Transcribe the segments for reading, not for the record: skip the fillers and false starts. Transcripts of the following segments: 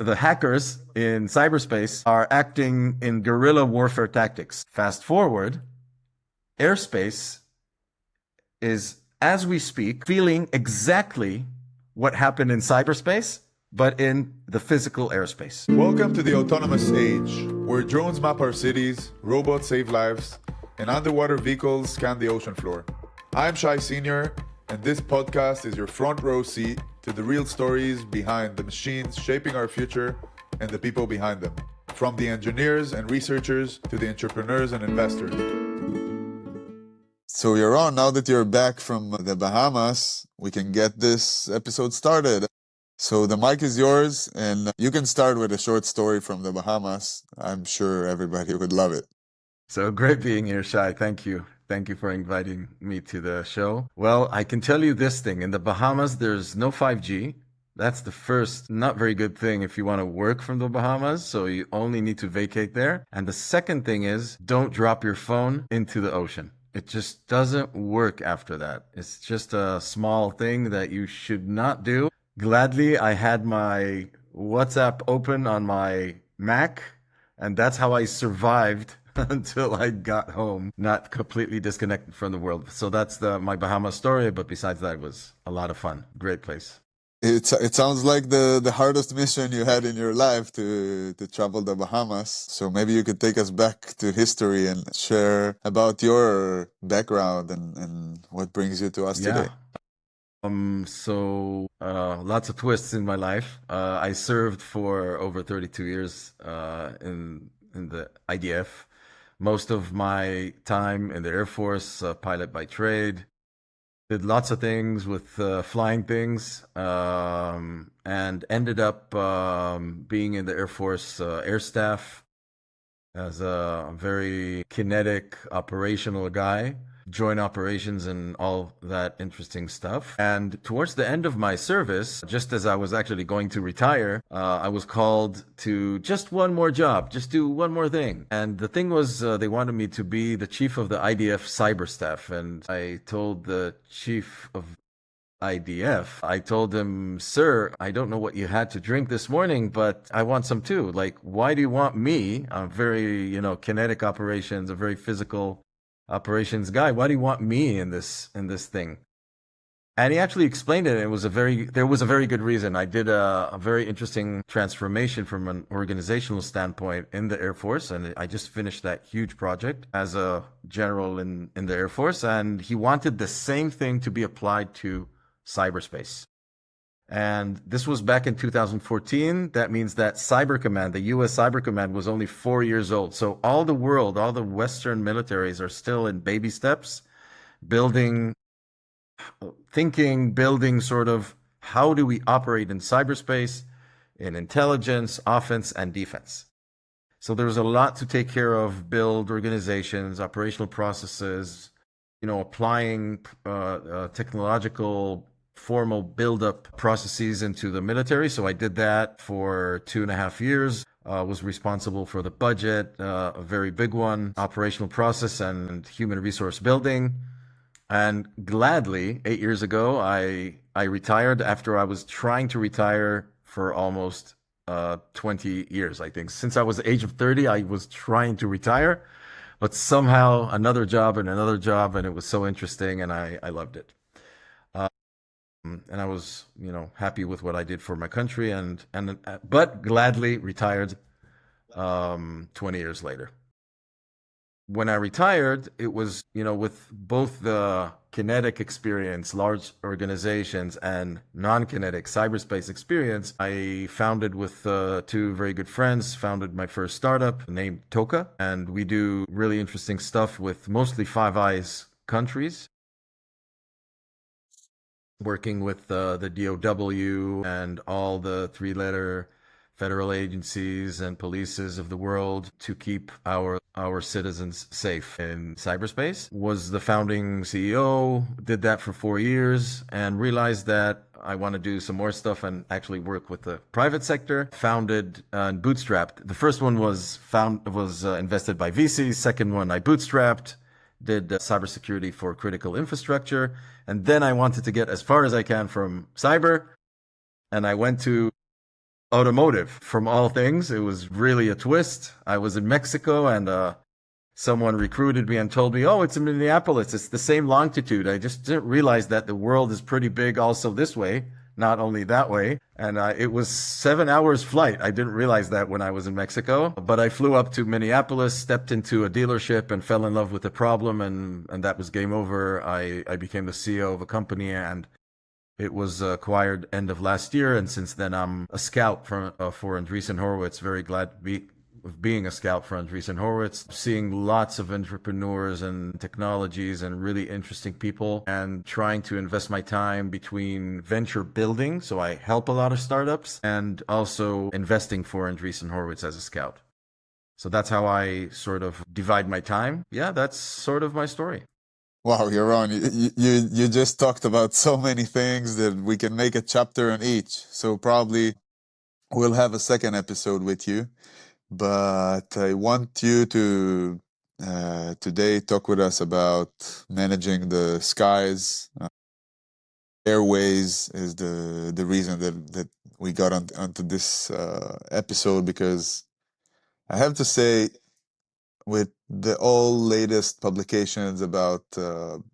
The hackers in cyberspace are acting in guerrilla warfare tactics. Fast forward, airspace is, as we speak, feeling exactly what happened in cyberspace, but in the physical airspace. Welcome to the autonomous age, where drones map our cities, robots save lives, and underwater vehicles scan the ocean floor. I'm Shay Senior, and this podcast is your front row seat to the real stories behind the machines shaping our future and the people behind them, from the engineers and researchers to the entrepreneurs and investors. So Yaron, now that you're back from the Bahamas, we can get this episode started. So the mic is yours, and you can start with a short story from the Bahamas. I'm sure everybody would love it. So great being here, Shai. Thank you. Thank you for inviting me to the show. Well, I can tell you this thing. In the Bahamas, there's no 5G. That's the first not very good thing if you want to work from the Bahamas. So you only need to vacate there. And the second thing is don't drop your phone into the ocean. It just doesn't work after that. It's just a small thing that you should not do. Gladly, I had my WhatsApp open on my Mac, and that's how I survived until I got home, not completely disconnected from the world. So that's my Bahamas story. But besides that, it was a lot of fun. Great place. It sounds like the hardest mission you had in your life to travel the Bahamas. So maybe you could take us back to history and share about your background and what brings you to us today. Lots of twists in my life. I served for over 32 years in the IDF. Most of my time in the Air Force, pilot by trade. Did lots of things with flying things, and ended up being in the Air Force Air Staff as a very kinetic operational guy. Joint operations and all that interesting stuff. And towards the end of my service, just as I was actually going to retire, I was called to just one more job, just do one more thing. And the thing was, they wanted me to be the chief of the IDF cyber staff. And I told the chief of IDF, I told him, sir, I don't know what you had to drink this morning, but I want some too. Like, why do you want me? I'm very, kinetic operations, a very physical operations guy. Why do you want me in this thing? And he actually explained it. There was a very good reason. I did a very interesting transformation from an organizational standpoint in the Air Force, and I just finished that huge project as a general in the Air Force. And he wanted the same thing to be applied to cyberspace. And this was back in 2014. That means that Cyber Command, the US Cyber Command, was only 4 years old. So all the world, all the Western militaries are still in baby steps, building sort of how do we operate in cyberspace, in intelligence, offense, and defense. So there's a lot to take care of, build organizations, operational processes, applying technological formal build-up processes into the military. So I did that for 2.5 years. Was responsible for the budget, a very big one, operational process and human resource building. And gladly, 8 years ago, I retired after I was trying to retire for almost 20 years, I think. Since I was the age of 30, I was trying to retire, but somehow another job, and it was so interesting, and I loved it. And I was, happy with what I did for my country, but gladly retired 20 years later. When I retired, it was, with both the kinetic experience, large organizations, and non-kinetic cyberspace experience, I founded with two very good friends, founded my first startup named Toka. And we do really interesting stuff with mostly Five Eyes countries, working with the DOW and all the three-letter federal agencies and polices of the world to keep our citizens safe in cyberspace. Was the founding CEO, did that for 4 years, and realized that I want to do some more stuff and actually work with the private sector. Founded and bootstrapped. The first one was invested by VCs. Second one I bootstrapped. Did cybersecurity for critical infrastructure. And then I wanted to get as far as I can from cyber. And I went to automotive from all things. It was really a twist. I was in Mexico and someone recruited me and told me, "Oh, it's in Minneapolis. It's the same longitude." I just didn't realize that the world is pretty big also this way, not only that way. And it was 7 hours flight. I didn't realize that when I was in Mexico, but I flew up to Minneapolis, stepped into a dealership and fell in love with the problem. And that was game over. I became the CEO of a company, and it was acquired end of last year. And since then, I'm a scout for Andreessen Horowitz. Very glad to be of being a scout for Andreessen Horowitz, seeing lots of entrepreneurs and technologies and really interesting people, and trying to invest my time between venture building. So I help a lot of startups, and also investing for Andreessen Horowitz as a scout. So that's how I sort of divide my time. Yeah, that's sort of my story. Wow, Yaron, you just talked about so many things that we can make a chapter on each. So probably we'll have a second episode with you. But I want you to today talk with us about managing the skies. Airways is the reason that we got onto this episode, because I have to say, with the all latest publications about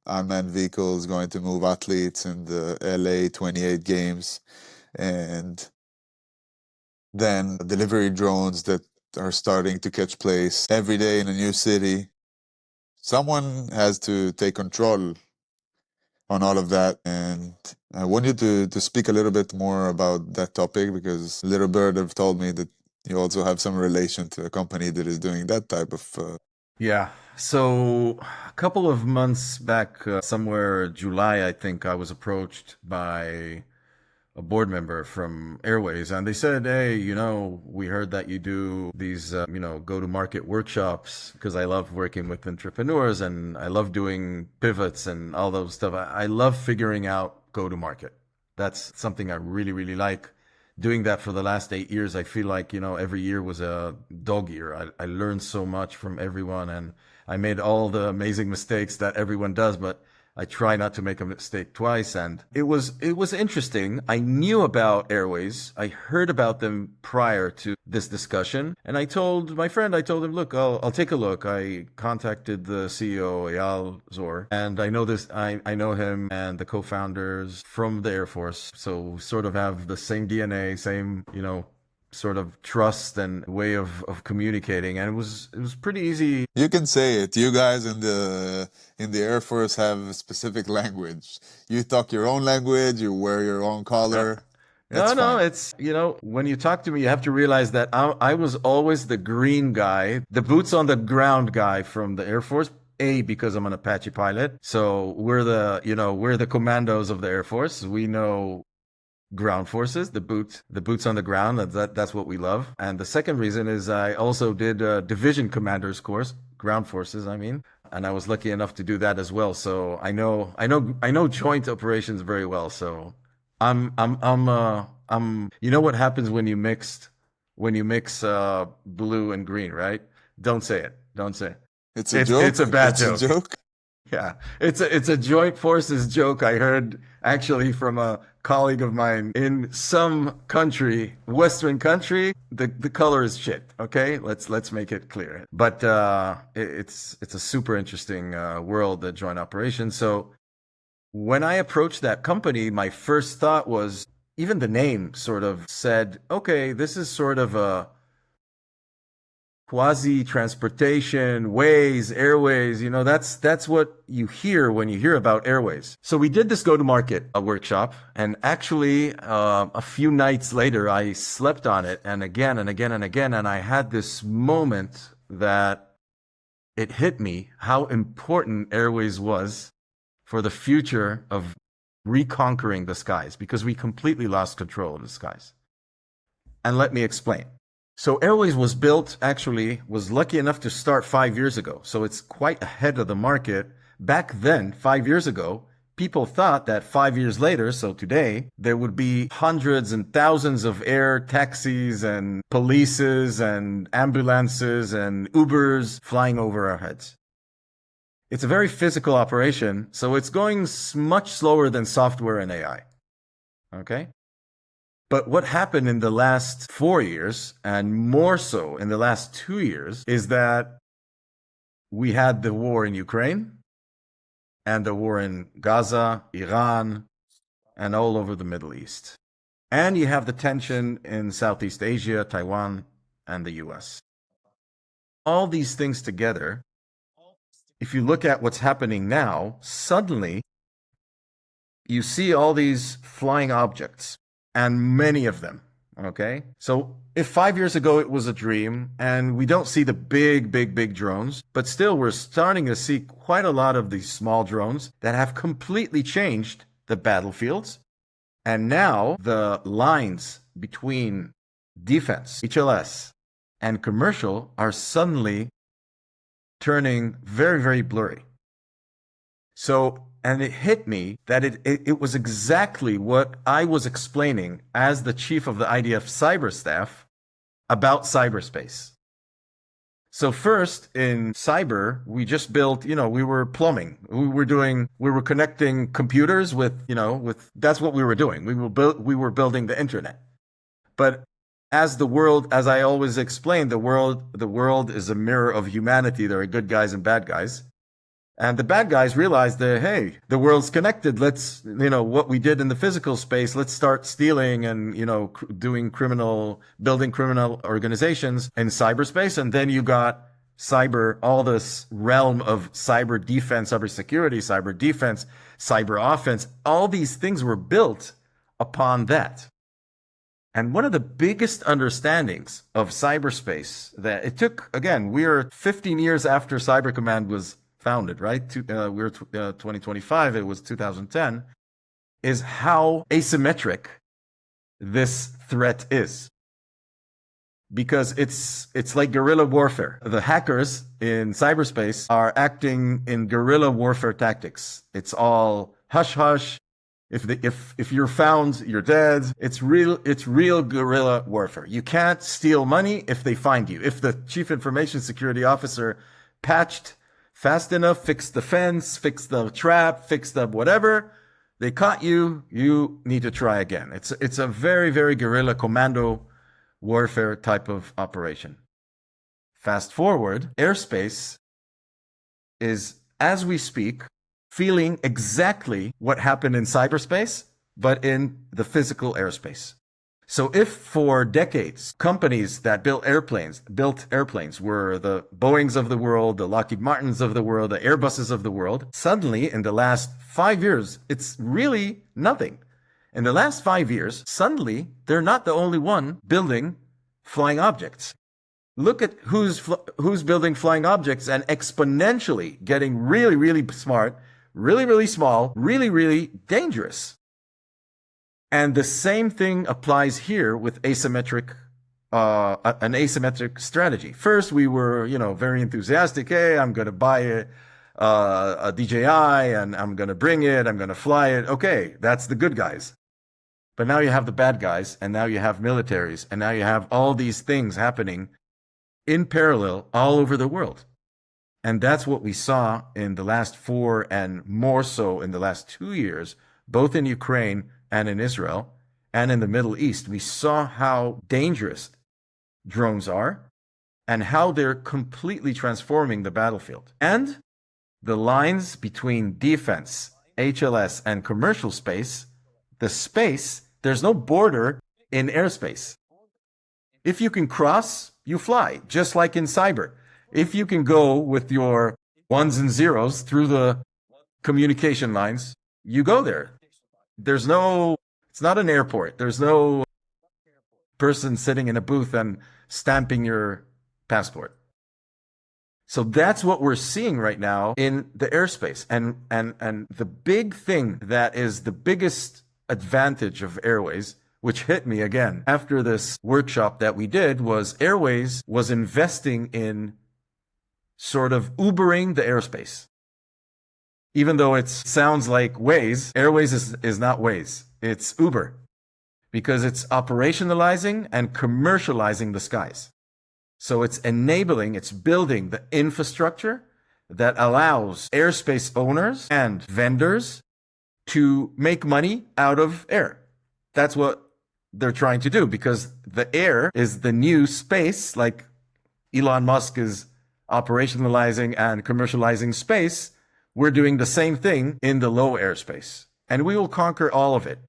unmanned vehicles going to move athletes in the LA 28 games, and then delivery drones that are starting to catch place every day in a new city. Someone has to take control on all of that. And I want you to speak a little bit more about that topic, because Little Bird have told me that you also have some relation to a company that is doing that type of. Yeah. So a couple of months back, somewhere July, I think, I was approached by a board member from Airways, and they said, "Hey, we heard that you do these, go-to-market workshops, because I love working with entrepreneurs and I love doing pivots and all those stuff. I love figuring out go-to-market. That's something I really, really like. Doing that for the last 8 years, I feel like, every year was a dog year. I learned so much from everyone, and I made all the amazing mistakes that everyone does, but I try not to make a mistake twice. And it was interesting. I knew about Airways. I heard about them prior to this discussion, and I told my friend, I told him, "Look, I'll take a look." I contacted the CEO, Eyal Zor, and I know him and the co-founders from the Air Force. So we sort of have the same DNA, same, sort of trust and way of communicating, and it was pretty easy. You can say it. You guys in the Air Force have a specific language. You talk your own language. You wear your own Uh, collar. That's No, no, fine. it's, when you talk to me, you have to realize that I was always the green guy, the boots on the ground guy from the Air Force. A, because I'm an Apache pilot. So we're the commandos of the Air Force. We know ground forces, the boots on the ground. That's what we love. And the second reason is I also did a division commander's course, ground forces, I mean, and I was lucky enough to do that as well. So I know joint operations very well. So you know what happens when you mix blue and green, right? Don't say it. Don't say it. It's a It's a joke. bad It's a joke. joke. Yeah, it's a joint forces joke I heard actually from a colleague of mine in some country, Western country. The color is shit. Okay, let's make it clear. But it's a super interesting world, the joint operations. So when I approached that company, my first thought was, even the name sort of said, okay, this is sort of a quasi transportation, ways, airways. That's what you hear when you hear about Airways. So we did this go to market workshop, and actually a few nights later I slept on it, and again and again and again, and I had this moment that it hit me how important Airways was for the future of reconquering the skies, because we completely lost control of the skies. And let me explain. So Airways was lucky enough to start 5 years ago. So it's quite ahead of the market. Back then, 5 years ago, people thought that 5 years later, so today, there would be hundreds and thousands of air taxis and polices and ambulances and Ubers flying over our heads. It's a very physical operation, so it's going much slower than software and AI. Okay? But what happened in the last 4 years, and more so in the last 2 years, is that we had the war in Ukraine and the war in Gaza, Iran, and all over the Middle East. And you have the tension in Southeast Asia, Taiwan, and the US. All these things together, if you look at what's happening now, suddenly you see all these flying objects, and many of them. Okay? So if 5 years ago it was a dream, and we don't see the big drones, but still we're starting to see quite a lot of these small drones that have completely changed the battlefields. And now the lines between defense, HLS, and commercial are suddenly turning very blurry. So, and it hit me that it was exactly what I was explaining as the chief of the IDF cyber staff about cyberspace. So first in cyber, we just built, we were plumbing. We were connecting computers with, that's what we were doing. We were building the internet. But as I always explain, the world is a mirror of humanity. There are good guys and bad guys. And the bad guys realized that, hey, the world's connected. Let's, what we did in the physical space, let's start stealing and, building criminal organizations in cyberspace. And then you got all this realm of cyber defense, cyber security, cyber defense, cyber offense. All these things were built upon that. And one of the biggest understandings of cyberspace that it took, again, we are 15 years after Cyber Command was founded, right? We're 2025, it was 2010, is how asymmetric this threat is. Because it's like guerrilla warfare. The hackers in cyberspace are acting in guerrilla warfare tactics. It's all hush hush. If you're found, you're dead. It's real guerrilla warfare. You can't steal money if they find you. If the chief information security officer patched fast enough, fixed the fence, fixed the trap, fixed the whatever, they caught you, you need to try again. It's a very guerrilla commando warfare type of operation. Fast forward, airspace is, as we speak, feeling exactly what happened in cyberspace, but in the physical airspace. So if for decades, companies that built airplanes were the Boeings of the world, the Lockheed Martins of the world, the Airbuses of the world, suddenly in the last 5 years, it's really nothing. In the last 5 years, suddenly they're not the only one building flying objects. Look at who's building flying objects and exponentially getting really smart, really small, really dangerous. And the same thing applies here with an asymmetric strategy. First, we were, very enthusiastic. Hey, I'm going to buy a DJI and I'm going to bring it. I'm going to fly it. Okay, that's the good guys. But now you have the bad guys, and now you have militaries, and now you have all these things happening in parallel all over the world. And that's what we saw in the last 4 and more so in the last 2 years, both in Ukraine and in Israel and in the Middle East. We saw how dangerous drones are and how they're completely transforming the battlefield. And the lines between defense, HLS, and commercial space, there's no border in airspace. If you can cross, you fly, just like in cyber. If you can go with your ones and zeros through the communication lines, you go there. It's not an airport. There's no person sitting in a booth and stamping your passport. So that's what we're seeing right now in the airspace. And the big thing that is the biggest advantage of Airways, which hit me again after this workshop that we did, was Airways was investing in sort of Ubering the airspace. Even though it sounds like Waze, Airways is not Waze. It's Uber. Because it's operationalizing and commercializing the skies. So it's building the infrastructure that allows airspace owners and vendors to make money out of air. That's what they're trying to do, because the air is the new space. Like Elon Musk is operationalizing and commercializing space, we're doing the same thing in the low airspace. And we will conquer all of it.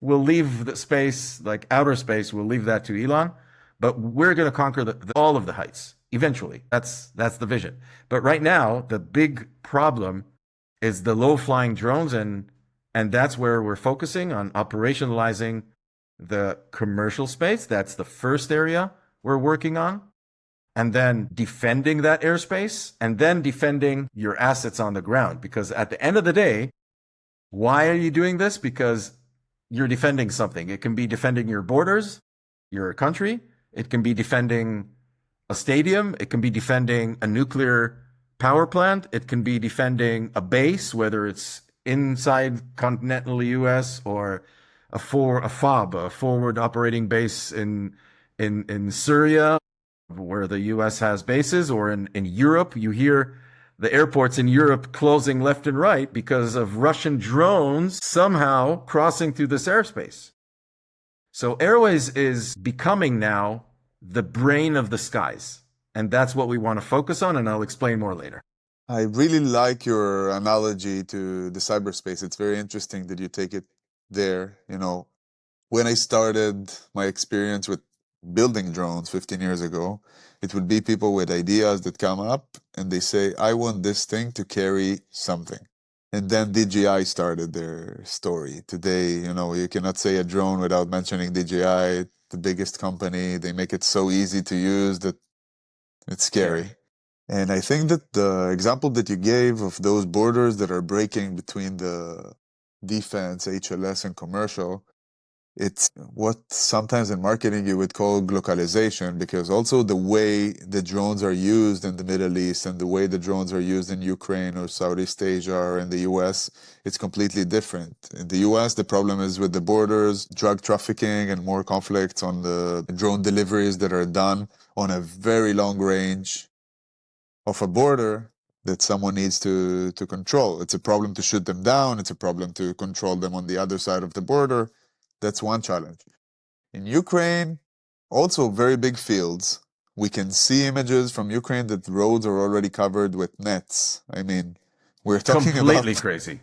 We'll leave the space, like outer space, we'll leave that to Elon, but we're going to conquer all of the heights eventually. That's the vision. But right now, the big problem is the low flying drones, and that's where we're focusing on operationalizing the commercial space. That's the first area we're working on. And then defending that airspace, and then defending your assets on the ground. Because at the end of the day, why are you doing this? Because you're defending something. It can be defending your borders, your country. It can be defending a stadium. It can be defending a nuclear power plant. It can be defending a base, whether it's inside continental US or a FOB, a forward operating base in Syria, where the US has bases, or in Europe. You hear the airports in Europe closing left and right because of Russian drones somehow crossing through this airspace. So airways is becoming now the brain of the skies. And that's what we want to focus on, and I'll explain more later. I really like your analogy to the cyberspace. It's very interesting that you take it there. When I started my experience with building drones 15 years ago, it would be people with ideas that come up and they say, I want this thing to carry something. And then DJI started their story. Today, you cannot say a drone without mentioning DJI, the biggest company. They make it so easy to use that it's scary. And I think that the example that you gave of those borders that are breaking between the defense, HLS, and commercial, it's what sometimes in marketing you would call glocalization, because also the way the drones are used in the Middle East and the way the drones are used in Ukraine or Southeast Asia or in the US, it's completely different. In the US, the problem is with the borders, drug trafficking, and more conflicts on the drone deliveries that are done on a very long range of a border that someone needs to control. It's a problem to shoot them down. It's a problem to control them on the other side of the border. That's one challenge. In Ukraine, also very big fields. We can see images from Ukraine that roads are already covered with nets. I mean, we're talking completely about... crazy.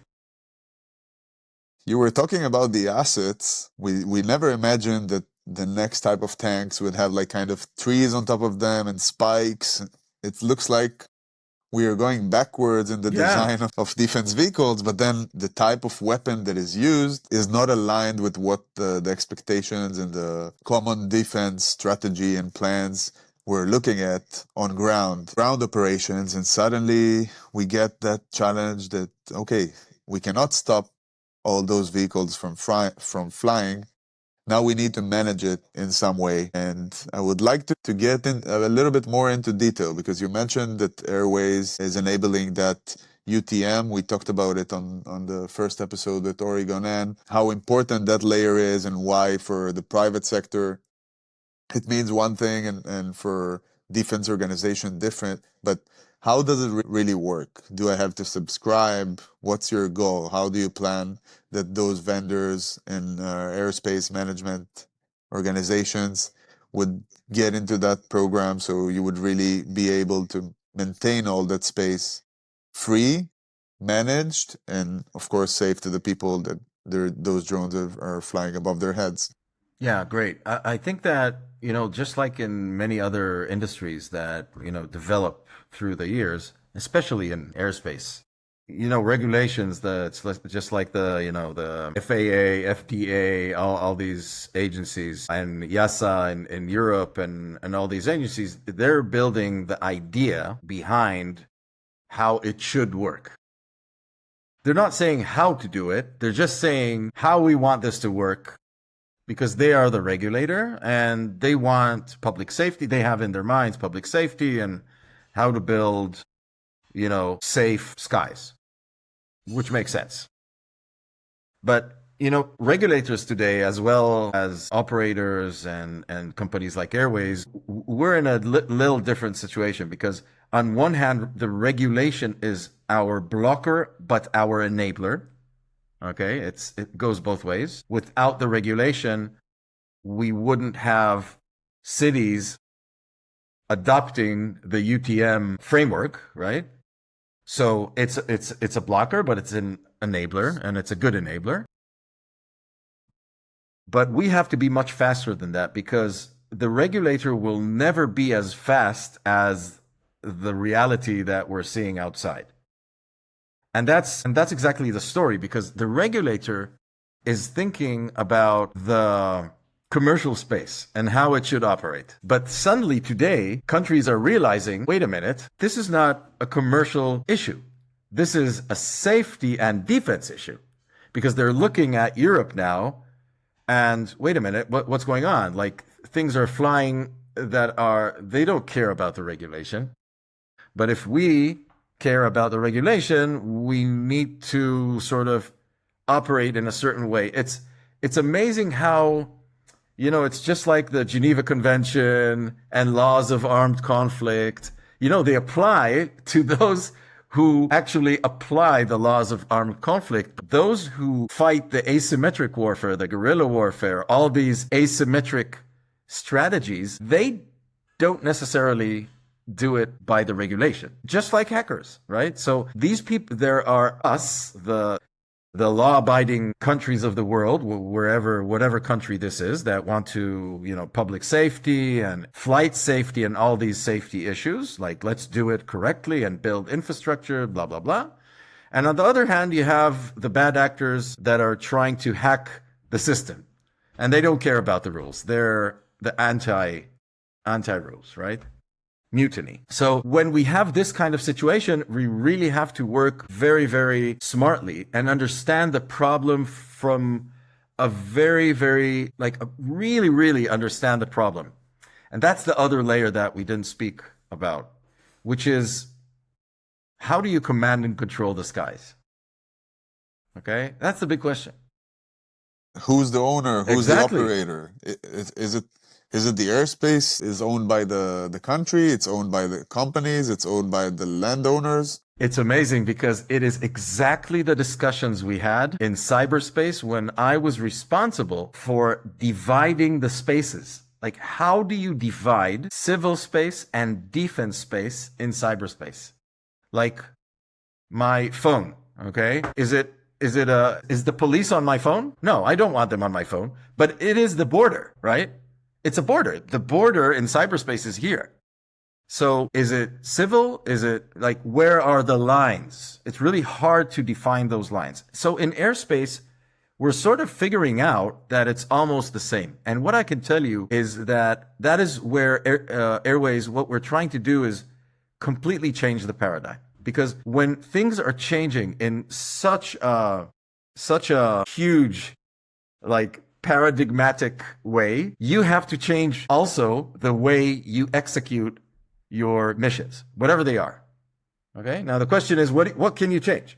You were talking about the assets. We never imagined that the next type of tanks would have like kind of trees on top of them and spikes. It looks like we are going backwards in the design of defense vehicles, but then the type of weapon that is used is not aligned with what the expectations and the common defense strategy and plans we're looking at on ground operations. And suddenly we get that challenge that, okay, we cannot stop all those vehicles from flying. Now we need to manage it in some way. And I would like to get in a little bit more into detail, because you mentioned that Airways is enabling that UTM. We talked about it on the first episode with Oregon, and how important that layer is, and why for the private sector it means one thing, and for defense organization different. But how does it really work? Do I have to subscribe? What's your goal? How do you plan that those vendors and aerospace management organizations would get into that program, so you would really be able to maintain all that space free, managed, and of course safe to the people that those drones are flying above their heads? Yeah, great. I think that, just like in many other industries that, develop through the years, especially in airspace, regulations, it's just like the FAA, FDA, all these agencies, and YASA in Europe, and all these agencies, they're building the idea behind how it should work. They're not saying how to do it. They're just saying how we want this to work, because they are the regulator and they want public safety. They have in their minds public safety and how to build, safe skies, which makes sense. But, regulators today, as well as operators and companies like Airways, we're in a little different situation, because on one hand, the regulation is our blocker, but our enabler. Okay, it goes both ways. Without the regulation, we wouldn't have cities adopting the UTM framework, right? So it's a blocker, but it's an enabler, and it's a good enabler. But we have to be much faster than that, because the regulator will never be as fast as the reality that we're seeing outside. And that's exactly the story, because the regulator is thinking about the commercial space and how it should operate. But suddenly today, countries are realizing, wait a minute, this is not a commercial issue. This is a safety and defense issue, because they're looking at Europe now and wait a minute, what's going on? Like, things are flying they don't care about the regulation. But if we care about the regulation, we need to sort of operate in a certain way. It's amazing how, it's just like the Geneva Convention and laws of armed conflict. They apply to those who actually apply the laws of armed conflict. But those who fight the asymmetric warfare, the guerrilla warfare, all these asymmetric strategies, they don't necessarily do it by the regulation, just like hackers, right? So these people, there are us, the law-abiding countries of the world, whatever country this is, that want to, public safety and flight safety and all these safety issues, like, let's do it correctly and build infrastructure, blah, blah, blah. And on the other hand, you have the bad actors that are trying to hack the system, and they don't care about the rules. They're the anti-rules, right? Mutiny. So when we have this kind of situation, we really have to work very, very smartly and understand the problem from a very, very, really, really understand the problem. And that's the other layer that we didn't speak about, which is, how do you command and control the skies? Okay? That's the big question. Who's the owner? Who's Exactly. the operator? Is it the airspace is owned by the country? It's owned by the companies? It's owned by the landowners? It's amazing, because it is exactly the discussions we had in cyberspace when I was responsible for dividing the spaces. Like, how do you divide civil space and defense space in cyberspace? Like, my phone, okay? Is the police on my phone? No, I don't want them on my phone, but it is the border, right? It's a border. The border in cyberspace is here. So is it civil? Is it where are the lines? It's really hard to define those lines. So in airspace, we're sort of figuring out that it's almost the same. And what I can tell you is that is where airways, what we're trying to do is completely change the paradigm. Because when things are changing in such a huge, paradigmatic way, you have to change also the way you execute your missions, whatever they are. Okay? Now the question is, what can you change?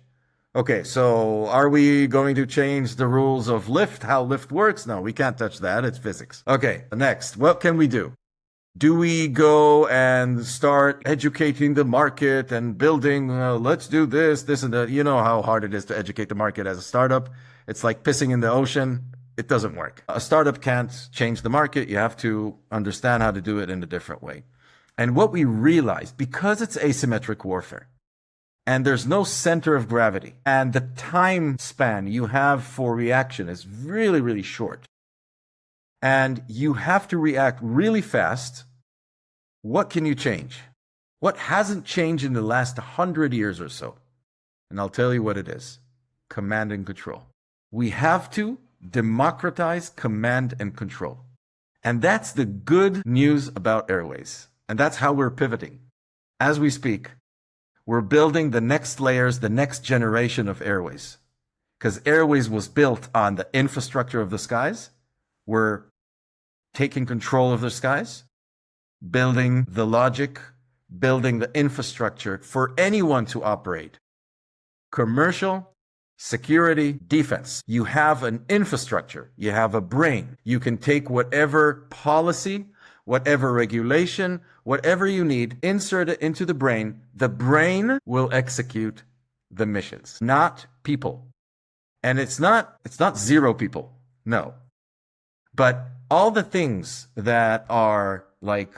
Okay, so are we going to change the rules of lift, how lift works? No, we can't touch that. It's physics. Okay, next, what can we do? Do we go and start educating the market and building, let's do this, and that? You know how hard it is to educate the market as a startup. It's like pissing in the ocean. It doesn't work. A startup can't change the market. You have to understand how to do it in a different way. And what we realized, because it's asymmetric warfare, and there's no center of gravity, and the time span you have for reaction is really, really short, and you have to react really fast, what can you change? What hasn't changed in the last 100 years or so? And I'll tell you what it is. Command and control. We have to democratize command and control. And that's the good news about airways. And that's how we're pivoting. As we speak, we're building the next layers, the next generation of airways. Because airways was built on the infrastructure of the skies. We're taking control of the skies, building the logic, building the infrastructure for anyone to operate. Commercial, security, defense. You have an infrastructure. You have a brain. You can take whatever policy, whatever regulation, whatever you need, insert it into the brain. The brain will execute the missions, not people. And it's not zero people. No. But all the things that are like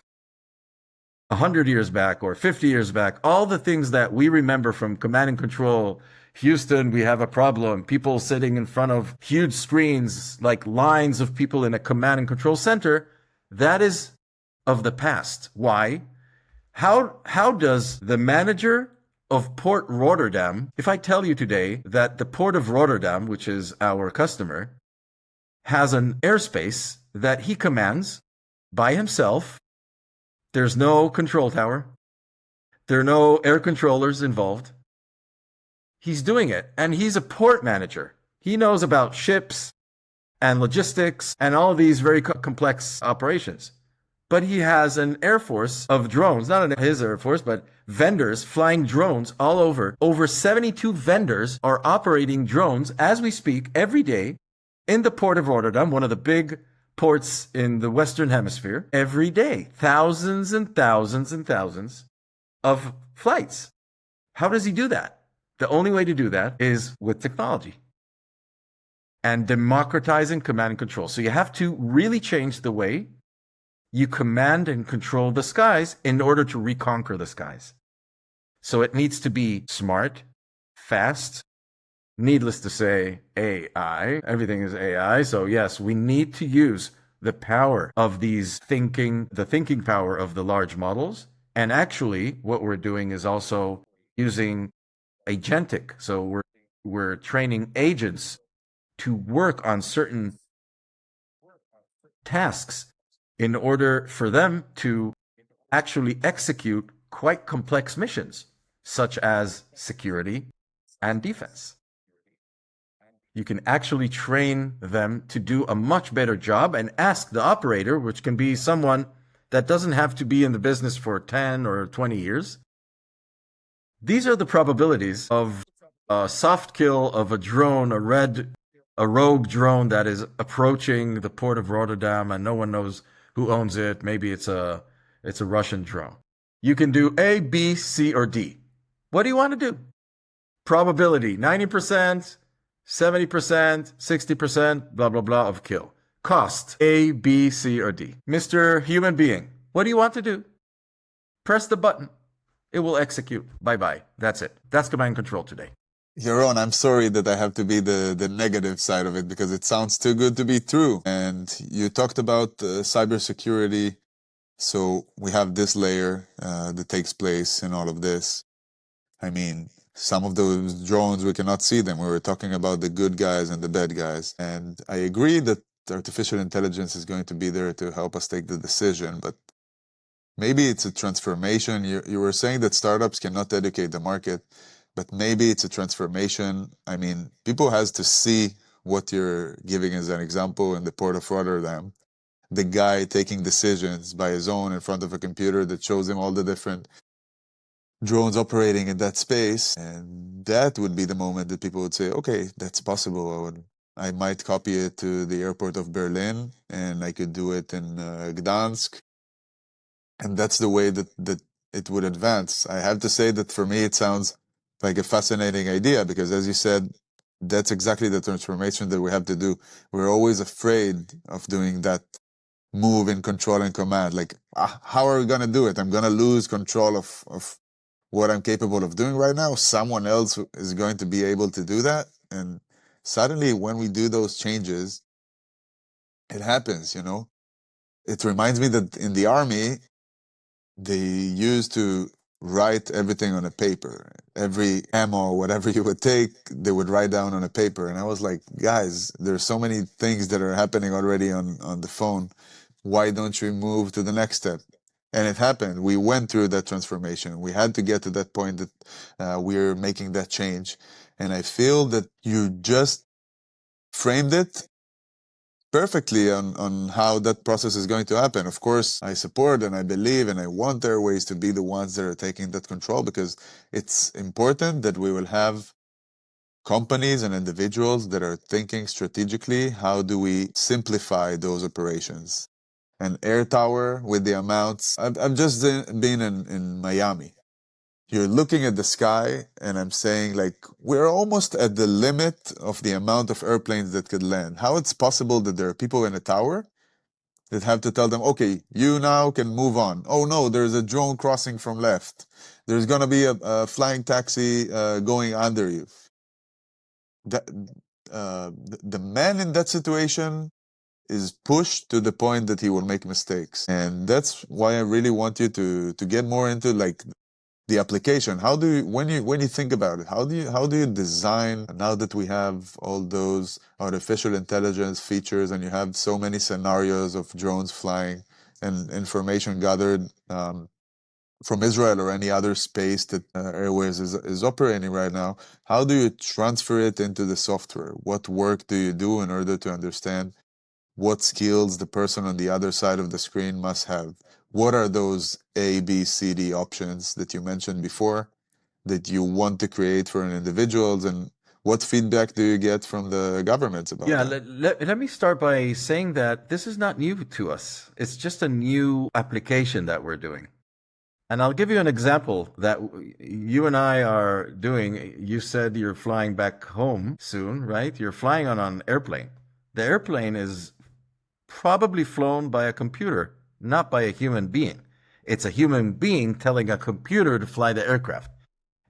100 years back or 50 years back, all the things that we remember from command and control. Houston, we have a problem. People sitting in front of huge screens, like lines of people in a command and control center. That is of the past. Why? How does the manager of Port Rotterdam, if I tell you today that the Port of Rotterdam, which is our customer, has an airspace that he commands by himself, there's no control tower, there are no air controllers involved. He's doing it, and he's a port manager. He knows about ships and logistics and all of these very complex operations. But he has an air force of drones, not his air force, but vendors flying drones all over. Over 72 vendors are operating drones as we speak every day in the port of Rotterdam, one of the big ports in the Western Hemisphere, every day. Thousands and thousands and thousands of flights. How does he do that? The only way to do that is with technology and democratizing command and control. So you have to really change the way you command and control the skies in order to reconquer the skies. So it needs to be smart, fast, needless to say, AI. Everything is AI. So yes, we need to use the power of the thinking power of the large models. And actually, what we're doing is also using agentic. So we're training agents to work on certain tasks in order for them to actually execute quite complex missions, such as security and defense. You can actually train them to do a much better job and ask the operator, which can be someone that doesn't have to be in the business for 10 or 20 years. These are the probabilities of a soft kill of a drone, a rogue drone that is approaching the port of Rotterdam and no one knows who owns it. Maybe it's a Russian drone. You can do A, B, C, or D. What do you want to do? Probability 90%, 70%, 60%, blah, blah, blah of kill. Cost A, B, C, or D. Mr. Human Being, what do you want to do? Press the button. It will execute. Bye-bye. That's it. That's command control today. Yaron, I'm sorry that I have to be the negative side of it because it sounds too good to be true. And you talked about cybersecurity. So we have this layer that takes place in all of this. I mean, some of those drones, we cannot see them. We were talking about the good guys and the bad guys. And I agree that artificial intelligence is going to be there to help us take the decision, but maybe it's a transformation. You were saying that startups cannot educate the market, but maybe it's a transformation. I mean, people has to see what you're giving as an example in the port of Rotterdam. The guy taking decisions by his own in front of a computer that shows him all the different drones operating in that space. And that would be the moment that people would say, okay, that's possible. I might copy it to the airport of Berlin and I could do it in Gdansk. And that's the way that it would advance. I have to say that for me, it sounds like a fascinating idea because, as you said, that's exactly the transformation that we have to do. We're always afraid of doing that move in control and command. Like, how are we going to do it? I'm going to lose control of what I'm capable of doing right now. Someone else is going to be able to do that. And suddenly, when we do those changes, it happens, you know? It reminds me that in the army, they used to write everything on a paper. Every ammo, whatever you would take, they would write down on a paper. And I was like, guys, there's so many things that are happening already on the phone. Why don't you move to the next step? And it happened. We went through that transformation. We had to get to that point that we're making that change. And I feel that you just framed it perfectly on how that process is going to happen. Of course, I support and I believe and I want airways to be the ones that are taking that control because it's important that we will have companies and individuals that are thinking strategically, how do we simplify those operations? An air tower with the amounts. I've just been in Miami. You're looking at the sky and I'm saying like, we're almost at the limit of the amount of airplanes that could land. How it's possible that there are people in a tower that have to tell them, okay, you now can move on. Oh no, there's a drone crossing from left. There's going to be a flying taxi going under you. That, the man in that situation is pushed to the point that he will make mistakes. And that's why I really want you to get more into like the application. How do you, when you think about it, how do you design, now that we have all those artificial intelligence features and you have so many scenarios of drones flying and information gathered from Israel or any other space that Airways is operating right now, how do you transfer it into the software? What work do you do in order to understand what skills the person on the other side of the screen must have? What are those A, B, C, D options that you mentioned before that you want to create for an individuals, and what feedback do you get from the governments about Yeah, that? let me start by saying that this is not new to us. It's just a new application that we're doing. And I'll give you an example that you and I are doing. You said you're flying back home soon, right? You're flying on an airplane. The airplane is probably flown by a computer, not by a human being. It's a human being telling a computer to fly the aircraft.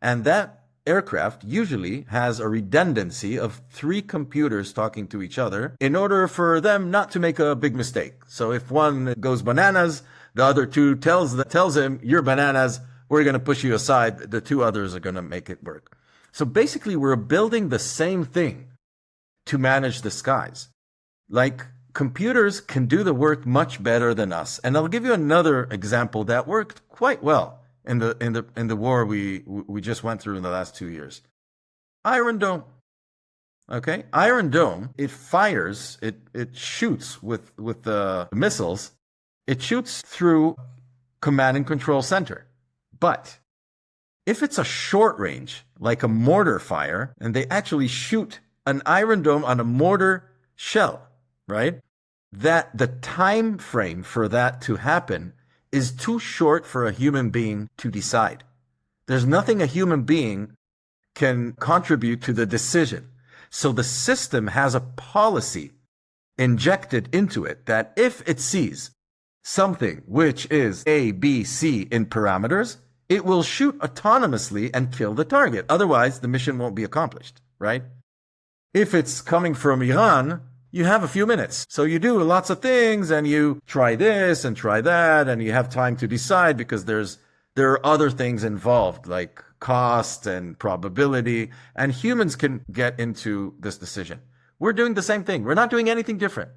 And that aircraft usually has a redundancy of three computers talking to each other in order for them not to make a big mistake. So if one goes bananas, the other two tells him, "You're bananas. We're going to push you aside." The two others are going to make it work. So basically, we're building the same thing to manage the skies. Like, computers can do the work much better than us. And I'll give you another example that worked quite well in the war we just went through in the last 2 years. Iron Dome. Okay, Iron Dome. It fires. It shoots with the missiles. It shoots through command and control center. But if it's a short range, like a mortar fire, and they actually shoot an Iron Dome on a mortar shell, right? That the time frame for that to happen is too short for a human being to decide. There's nothing a human being can contribute to the decision. So the system has a policy injected into it that if it sees something which is A, B, C in parameters, it will shoot autonomously and kill the target. Otherwise, the mission won't be accomplished, right? If it's coming from Iran, you have a few minutes. So you do lots of things and you try this and try that, and you have time to decide because there are other things involved like cost and probability, and humans can get into this decision. We're doing the same thing. We're not doing anything different.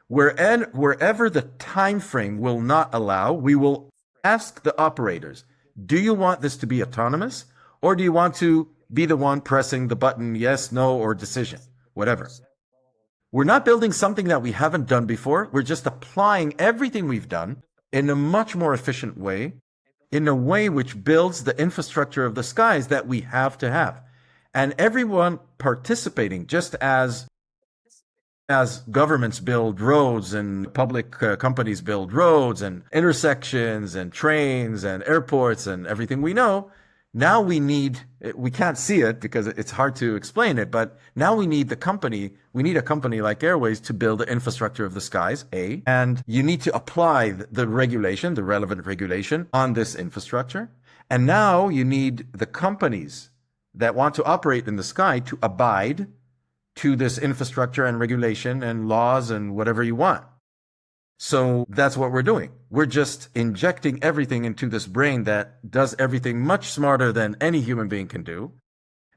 Wherever the time frame will not allow, we will ask the operators, do you want this to be autonomous, or do you want to be the one pressing the button yes, no, or decision, whatever? We're not building something that we haven't done before. We're just applying everything we've done in a much more efficient way, in a way which builds the infrastructure of the skies that we have to have. And everyone participating, just as governments build roads and public companies build roads and intersections and trains and airports and everything we know, now we can't see it because it's hard to explain it, but now we need a company like Airways to build the infrastructure of the skies, and you need to apply the relevant regulation on this infrastructure. And now you need the companies that want to operate in the sky to abide to this infrastructure and regulation and laws and whatever you want. So that's what we're doing. We're just injecting everything into this brain that does everything much smarter than any human being can do.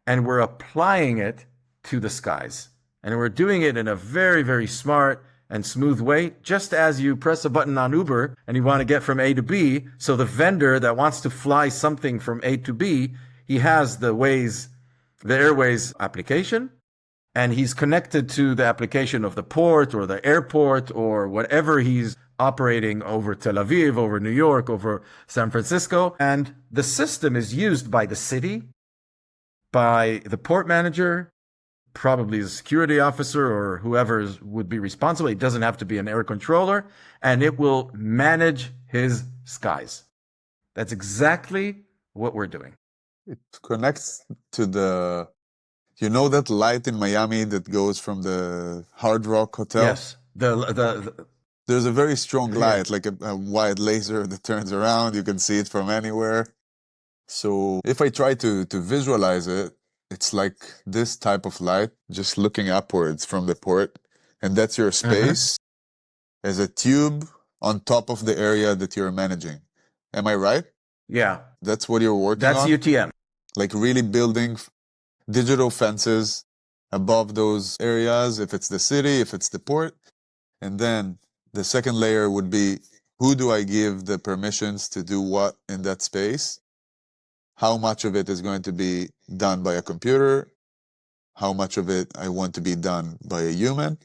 And we're applying it to the skies. And we're doing it in a very, very smart and smooth way, just as you press a button on Uber and you want to get from A to B. So the vendor that wants to fly something from A to B, he has the Airways application, and he's connected to the application of the port or the airport or whatever he's operating over Tel Aviv, over New York, over San Francisco. And the system is used by the city, by the port manager, probably the security officer or whoever would be responsible. It doesn't have to be an air controller, and it will manage his skies. That's exactly what we're doing. It connects to that light in Miami that goes from the Hard Rock Hotel? Yes. There's a very strong Yeah. light, like a wide laser that turns around. You can see it from anywhere. So if I try to visualize it, it's like this type of light just looking upwards from the port, and that's your Uh-huh. space as a tube on top of the area that you're managing. Am I right? Yeah. That's what you're working That's on? UTM. Like really building digital fences above those areas, if it's the city, if it's the port. And then the second layer would be, who do I give the permissions to do what in that space? How much of it is going to be done by a computer? How much of it I want to be done by a human?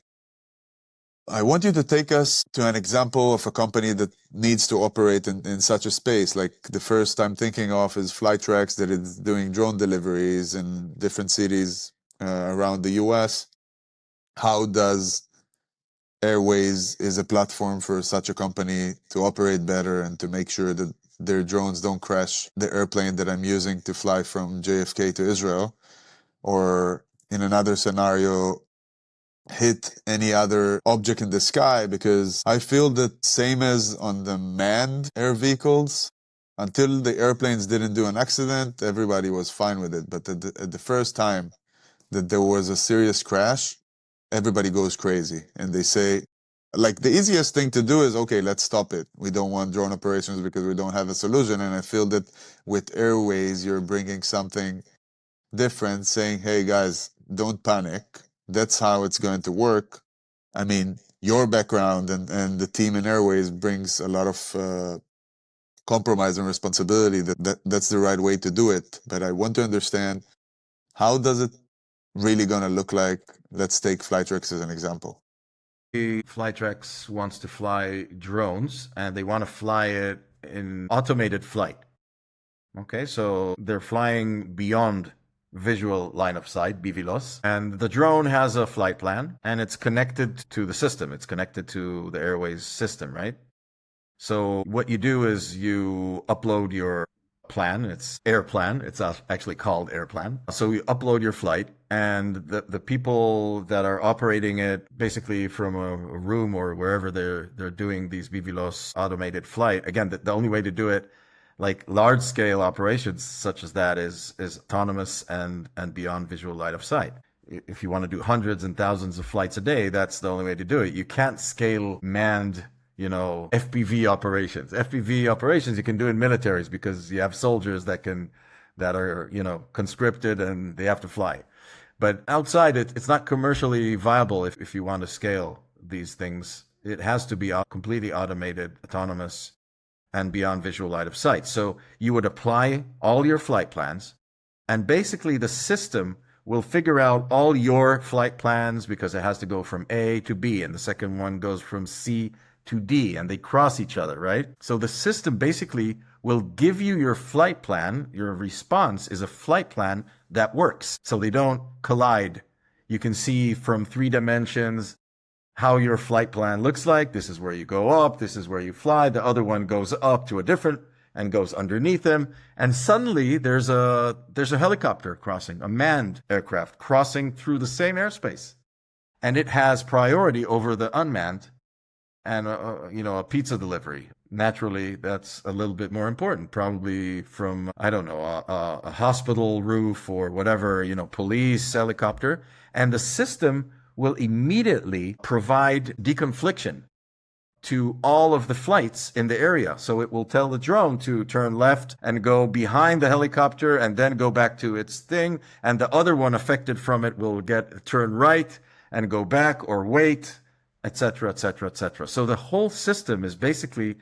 I want you to take us to an example of a company that needs to operate in such a space. Like the first I'm thinking of is Flytrex, that is doing drone deliveries in different cities around the US. How does Airways is a platform for such a company to operate better and to make sure that their drones don't crash the airplane that I'm using to fly from JFK to Israel, or in another scenario, hit any other object in the sky? Because I feel that same as on the manned air vehicles, until the airplanes didn't do an accident, everybody was fine with it. But at the first time that there was a serious crash, everybody goes crazy. And they say, like, the easiest thing to do is, okay, let's stop it. We don't want drone operations because we don't have a solution. And I feel that with Airways, you're bringing something different, saying, hey, guys, don't panic. That's how it's going to work. I mean, your background and the team in Airways brings a lot of compromise and responsibility that's the right way to do it. But I want to understand, how does it really going to look like? Let's take Flytrex as an example. Flytrex wants to fly drones and they want to fly it in automated flight. Okay, so they're flying beyond visual line of sight, BVLOS, and the drone has a flight plan and it's connected to the system. It's connected to the Airways system, right? So what you do is you upload your plan. It's Airplan. It's actually called Airplan. So you upload your flight, and the people that are operating it basically from a room or wherever they're doing these BVLOS automated flight. Again, the only way to do it, like large scale operations such as that, is autonomous and beyond visual line of sight. If you want to do hundreds and thousands of flights a day, that's the only way to do it. You can't scale manned, FPV operations. FPV operations you can do in militaries because you have soldiers that are, conscripted and they have to fly. But outside it's not commercially viable if you want to scale these things. It has to be completely automated, autonomous, and beyond visual line of sight. So you would apply all your flight plans, and basically the system will figure out all your flight plans because it has to go from A to B, and the second one goes from C to D, and they cross each other, right? So the system basically will give you your flight plan. Your response is a flight plan that works, so they don't collide. You can see from 3 dimensions how your flight plan looks like. This is where you go up, this is where you fly. The other one goes up to a different and goes underneath them. And suddenly there's a helicopter crossing, a manned aircraft crossing through the same airspace. And it has priority over the unmanned and a pizza delivery. Naturally, that's a little bit more important, probably from, I don't know, a hospital roof or whatever, police helicopter. And the system will immediately provide deconfliction to all of the flights in the area. So it will tell the drone to turn left and go behind the helicopter and then go back to its thing. And the other one affected from it will turn right and go back or wait, etc., etc., etc. So the whole system is basically,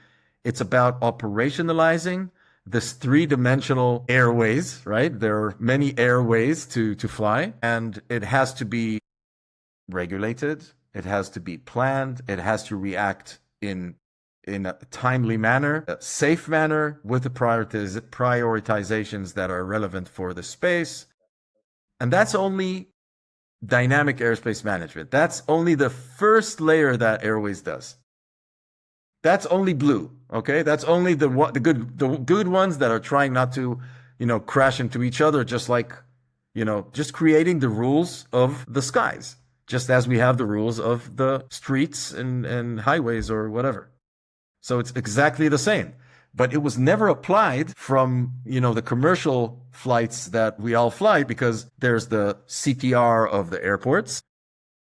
it's about operationalizing this 3-dimensional airways, right? There are many airways to fly, and it has to be regulated. It has to be planned. It has to react in a timely manner, a safe manner, with the prioritizations that are relevant for the space. And that's only dynamic airspace management. That's only the first layer that Airways does. That's only blue, okay? That's only the good ones that are trying not to, crash into each other, just like, just creating the rules of the skies. just as we have the rules of the streets and highways or whatever. So it's exactly the same. But it was never applied from, the commercial flights that we all fly, because there's the CTR of the airports,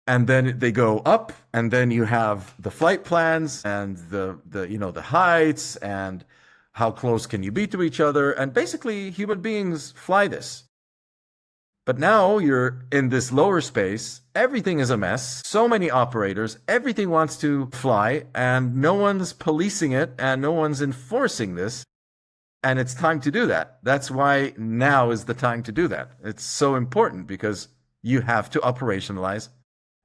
and then they go up, and then you have the flight plans and the heights and how close can you be to each other, and basically human beings fly this. But now you're in this lower space, everything is a mess, so many operators, everything wants to fly, and no one's policing it, and no one's enforcing this. And it's time to do that. That's why now is the time to do that. It's so important, because you have to operationalize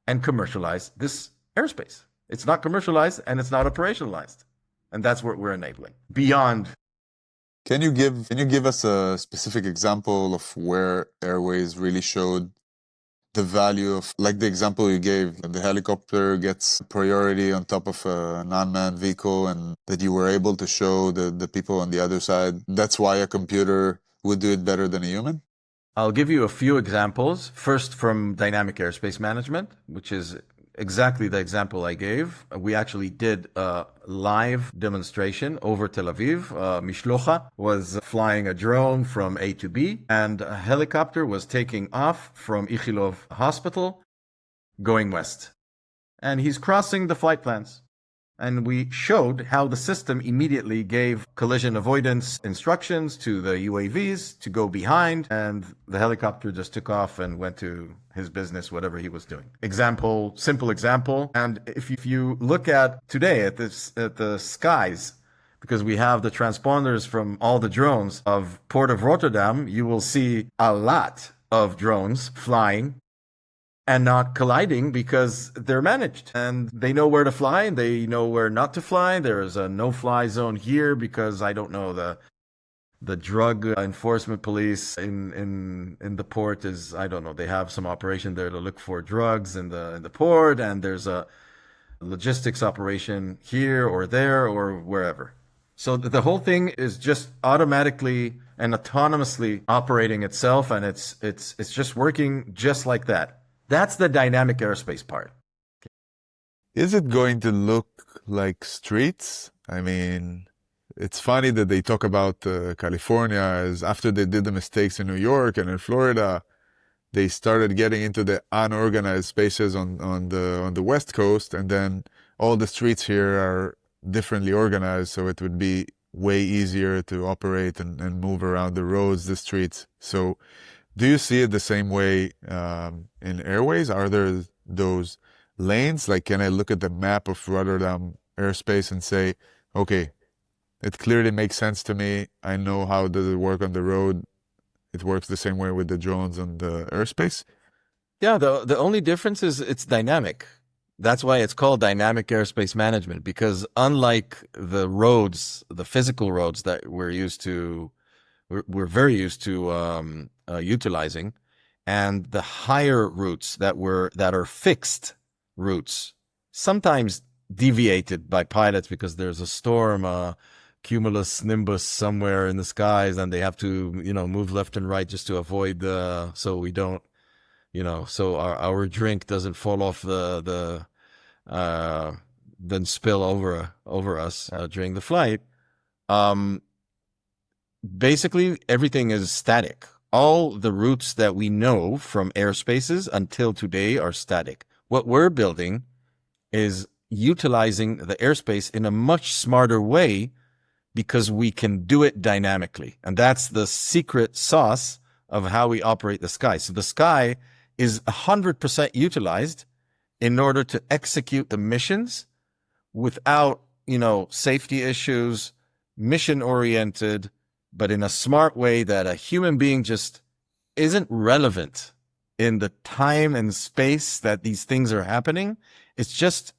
and commercialize this airspace. It's not commercialized and it's not operationalized. And that's what we're enabling. Beyond. Can you give us a specific example of where Airways really showed the value of, like the example you gave, the helicopter gets priority on top of an unmanned vehicle, and that you were able to show the people on the other side, that's why a computer would do it better than a human? I'll give you a few examples. First, from dynamic airspace management, which is exactly the example I gave. We actually did a live demonstration over Tel Aviv. Mishlocha was flying a drone from A to B, and a helicopter was taking off from Ichilov Hospital going west. And he's crossing the flight plans. And we showed how the system immediately gave collision avoidance instructions to the UAVs to go behind, and the helicopter just took off and went to his business, whatever he was doing. Simple example. And if you look at today at the skies, because we have the transponders from all the drones of Port of Rotterdam, you will see a lot of drones flying and not colliding, because they're managed and they know where to fly and they know where not to fly. There is a no-fly zone here because, I don't know, the drug enforcement police in the port is, I don't know, they have some operation there to look for drugs in the port, and there's a logistics operation here or there or wherever. So the whole thing is just automatically and autonomously operating itself, and it's just working just like that. That's the dynamic airspace part. Is it going to look like streets? I mean, it's funny that they talk about California as after they did the mistakes in New York and in Florida, they started getting into the unorganized spaces on the West Coast, and then all the streets here are differently organized, so it would be way easier to operate and move around the roads, the streets. So do you see it the same way in Airways? Are there those lanes? Like, can I look at the map of Rotterdam airspace and say, okay, it clearly makes sense to me. I know how does it work on the road. It works the same way with the drones on the airspace. Yeah, the only difference is it's dynamic. That's why it's called dynamic airspace management, because unlike the roads, the physical roads that we're very used to utilizing, and the higher routes that are fixed routes, sometimes deviated by pilots because there's a storm, cumulus nimbus somewhere in the skies, and they have to move left and right just to avoid so we don't so our drink doesn't fall off then spill over us during the flight. Basically everything is static. All the routes that we know from airspaces until today are static. What we're building is utilizing the airspace in a much smarter way, because we can do it dynamically. And that's the secret sauce of how we operate the sky. So the sky is 100% utilized in order to execute the missions without, safety issues, mission oriented, but in a smart way that a human being just isn't relevant in the time and space that these things are happening. It's just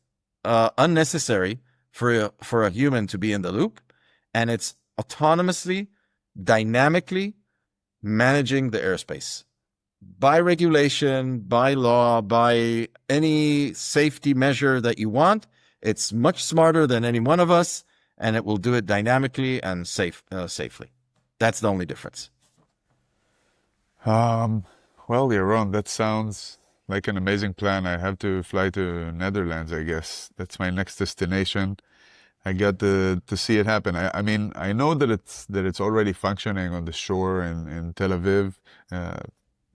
unnecessary for a human to be in the loop. And it's autonomously, dynamically managing the airspace by regulation, by law, by any safety measure that you want. It's much smarter than any one of us, and it will do it dynamically and safely. That's the only difference. Well, Yaron, that sounds like an amazing plan. I have to fly to Netherlands, I guess. That's my next destination. I got to see it happen. I mean, I know that it's already functioning on the shore in Tel Aviv. Uh,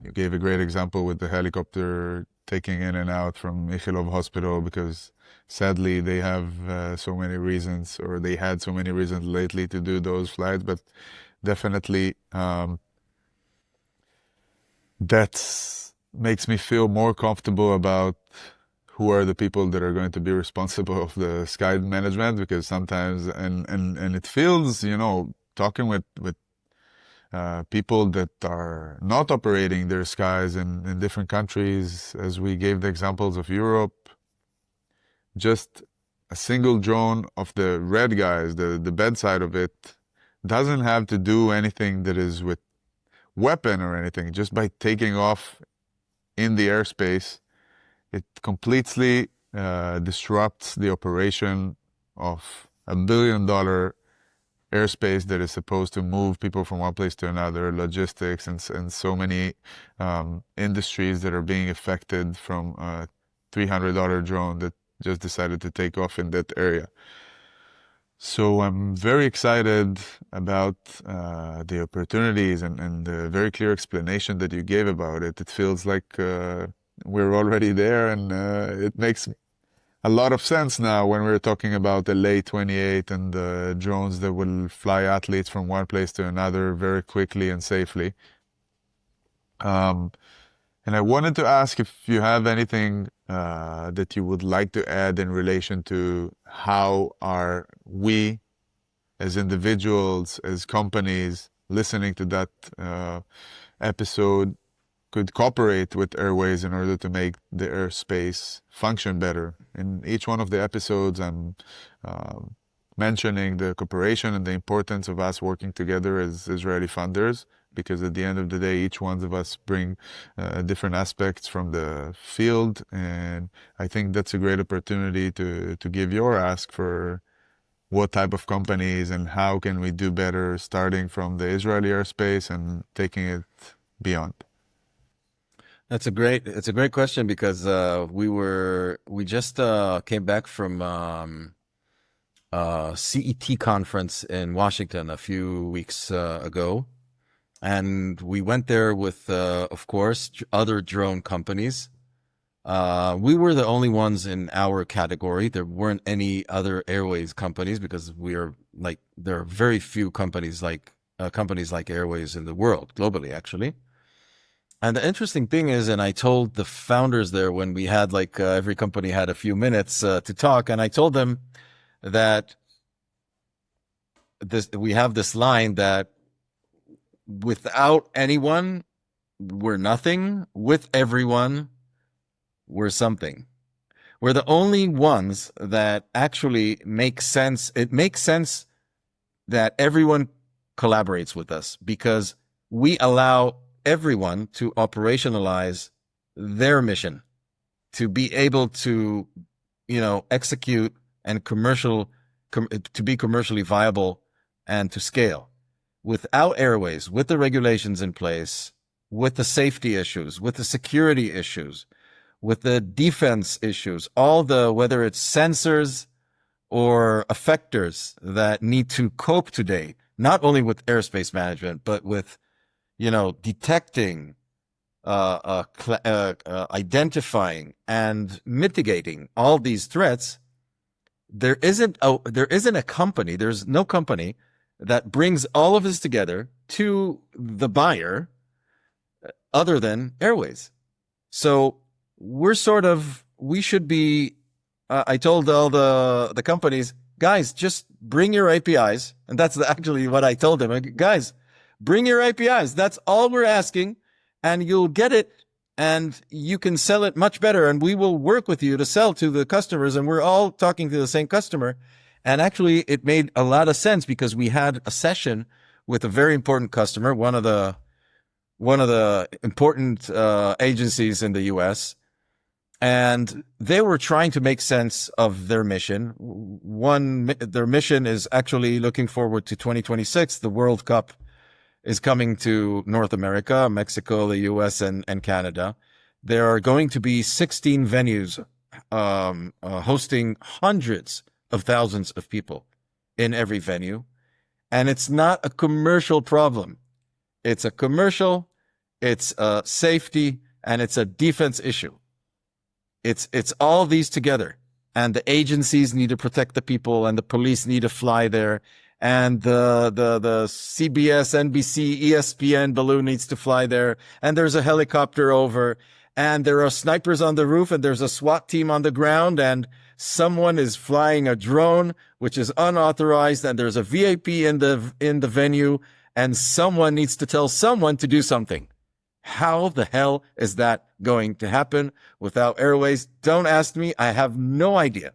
you gave a great example with the helicopter taking in and out from Ichilov Hospital because sadly they have so many reasons, or they had so many reasons lately to do those flights. But definitely, that makes me feel more comfortable about who are the people that are going to be responsible of the sky management, because sometimes and it feels, talking with people that are not operating their skies in different countries, as we gave the examples of Europe, just a single drone of the red guys, the bedside of it, doesn't have to do anything that is with weapon or anything. Just by taking off in the airspace, it completely disrupts the operation of $1 billion airspace that is supposed to move people from one place to another, logistics, and so many industries that are being affected from a $300 drone that just decided to take off in that area. So I'm very excited about the opportunities and the very clear explanation that you gave about it. It feels like we're already there, and it makes a lot of sense now when we're talking about the late 28 and the drones that will fly athletes from one place to another very quickly and safely. And I wanted to ask if you have anything that you would like to add in relation to how are we as individuals, as companies, listening to that episode could cooperate with Airways in order to make the airspace function better. In each one of the episodes, I'm mentioning the cooperation and the importance of us working together as Israeli funders, because at the end of the day, each one of us bring different aspects from the field, and I think that's a great opportunity to give your ask for what type of companies and how can we do better, starting from the Israeli airspace and taking it beyond. It's a great question because we just came back from CET conference in Washington a few weeks ago, and we went there with of course other drone companies. We were the only ones in our category. There weren't any other airways companies because there are very few companies like Airways in the world, globally, actually. And the interesting thing is, and I told the founders there when we had every company had a few minutes to talk, and I told them that we have this line that without anyone, we're nothing. With everyone, we're something. We're the only ones that actually make sense. It makes sense that everyone collaborates with us because we allow everyone to operationalize their mission, to be able to, execute and to be commercially viable and to scale. Without Airways, with the regulations in place, with the safety issues, with the security issues, with the defense issues, whether it's sensors or effectors that need to cope today, not only with airspace management, but with, detecting, identifying and mitigating all these threats. There's no company that brings all of this together to the buyer other than Airways. So we should be, I told all the companies, guys, just bring your APIs. And that's actually what I told them. Guys, bring your APIs. That's all we're asking. And you'll get it. And you can sell it much better. And we will work with you to sell to the customers. And we're all talking to the same customer. And actually, it made a lot of sense because we had a session with a very important customer, one of the important agencies in the U.S., and they were trying to make sense of their mission. Their mission is actually looking forward to 2026. The World Cup is coming to North America, Mexico, the US, and Canada. There are going to be 16 venues hosting hundreds of thousands of people in every venue. And it's not a commercial problem. It's a commercial, it's a safety, and it's a defense issue. It's all these together. And the agencies need to protect the people, and the police need to fly there. And the CBS, NBC, ESPN balloon needs to fly there. And there's a helicopter over. And there are snipers on the roof, and there's a SWAT team on the ground, and someone is flying a drone, which is unauthorized, and there's a VIP in the venue, and someone needs to tell someone to do something. How the hell is that going to happen without airways? Don't ask me. I have no idea.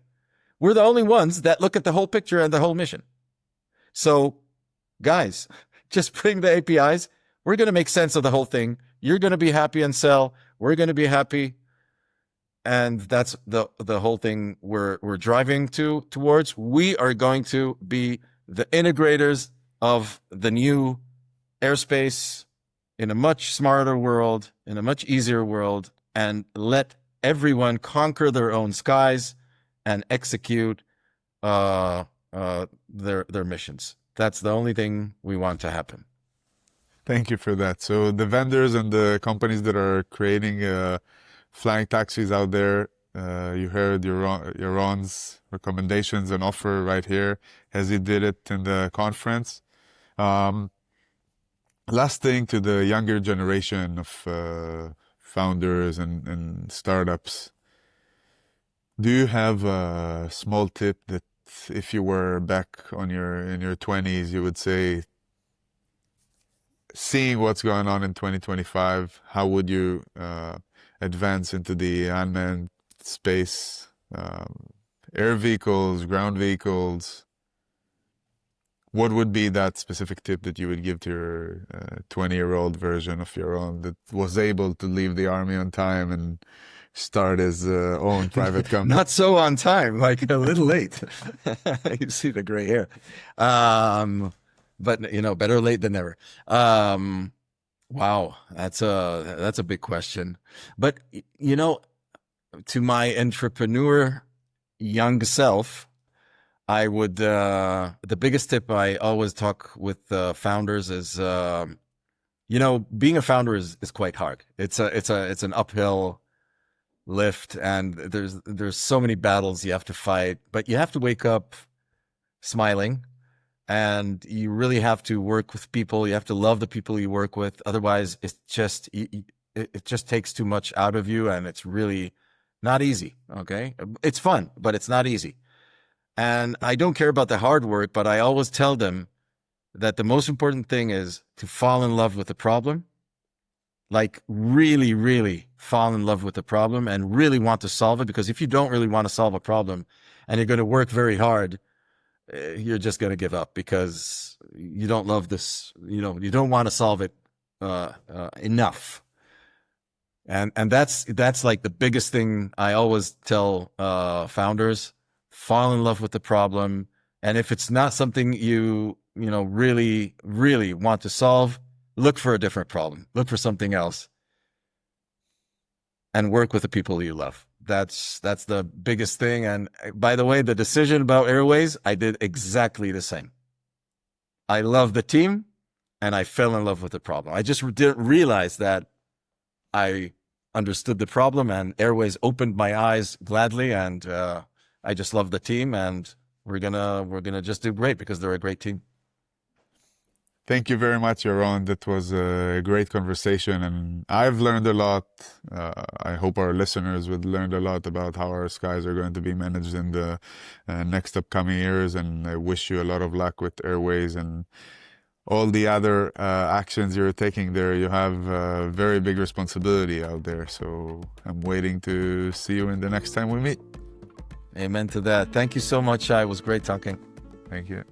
We're the only ones that look at the whole picture and the whole mission. So, guys, just bring the APIs. We're going to make sense of the whole thing. You're going to be happy and sell. We're going to be happy. And that's the whole thing we're driving towards. We are going to be the integrators of the new airspace in a much smarter world, in a much easier world, and let everyone conquer their own skies and execute their missions. That's the only thing we want to happen. Thank you for that. So the vendors and the companies that are creating flying taxis out there, you heard Yaron's recommendations and offer right here as he did it in the conference. Last thing to the younger generation of founders and startups. Do you have a small tip that if you were back in your 20s, you would say, seeing what's going on in 2025, how would you advance into the unmanned space, air vehicles, ground vehicles? What would be that specific tip that you would give to your 20-year-old version of your own that was able to leave the army on time and start his own private company? Not so on time, like a little late. You see the gray hair. But better late than never. Wow, that's a big question. But to my entrepreneur young self, I would the biggest tip I always talk with founders is being a founder is quite hard. It's an uphill lift, and there's so many battles you have to fight, but you have to wake up smiling. And you really have to work with people. You have to love the people you work with. Otherwise, it just takes too much out of you, and it's really not easy. Okay, it's fun, but it's not easy. And I don't care about the hard work, but I always tell them that the most important thing is to fall in love with the problem. Like really, really fall in love with the problem and really want to solve it. Because if you don't really want to solve a problem and you're going to work very hard, you're just going to give up because you don't love this, you don't want to solve it enough. And that's like the biggest thing I always tell founders: fall in love with the problem. And if it's not something you really, really want to solve, look for a different problem, look for something else, and work with the people you love. That's the biggest thing. And by the way, the decision about Airways, I did exactly the same. I love the team and I fell in love with the problem. I just didn't realize that I understood the problem, and Airways opened my eyes gladly, and I just love the team, and we're gonna just do great because they're a great team. Thank you very much, Yaron. That was a great conversation, and I've learned a lot. I hope our listeners would learn a lot about how our skies are going to be managed in the next upcoming years, and I wish you a lot of luck with Airways and all the other actions you're taking there. You have a very big responsibility out there, so I'm waiting to see you in the next time we meet. Amen to that. Thank you so much, Shay. It was great talking. Thank you.